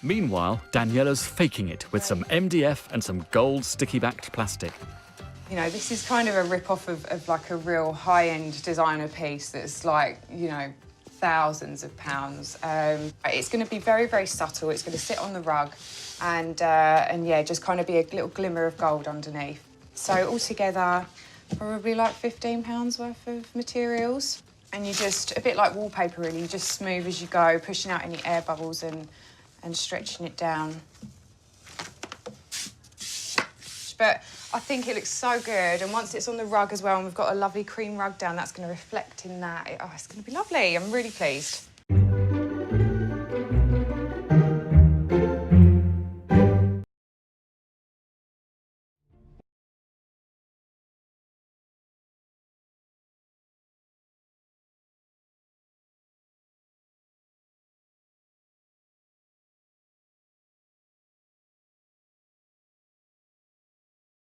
Meanwhile, Daniela's faking it with some MDF and some gold sticky-backed plastic. You know, this is kind of a rip-off of like a real high-end designer piece that's like, you know, thousands of pounds. It's going to be very, very subtle. It's going to sit on the rug and yeah, just kind of be a little glimmer of gold underneath. So altogether, probably like £15 worth of materials. And you just, a bit like wallpaper really, you just smooth as you go, pushing out any air bubbles and stretching it down. But I think it looks so good, and once it's on the rug as well, and we've got a lovely cream rug down, that's going to reflect in that. Oh, it's going to be lovely. I'm really pleased.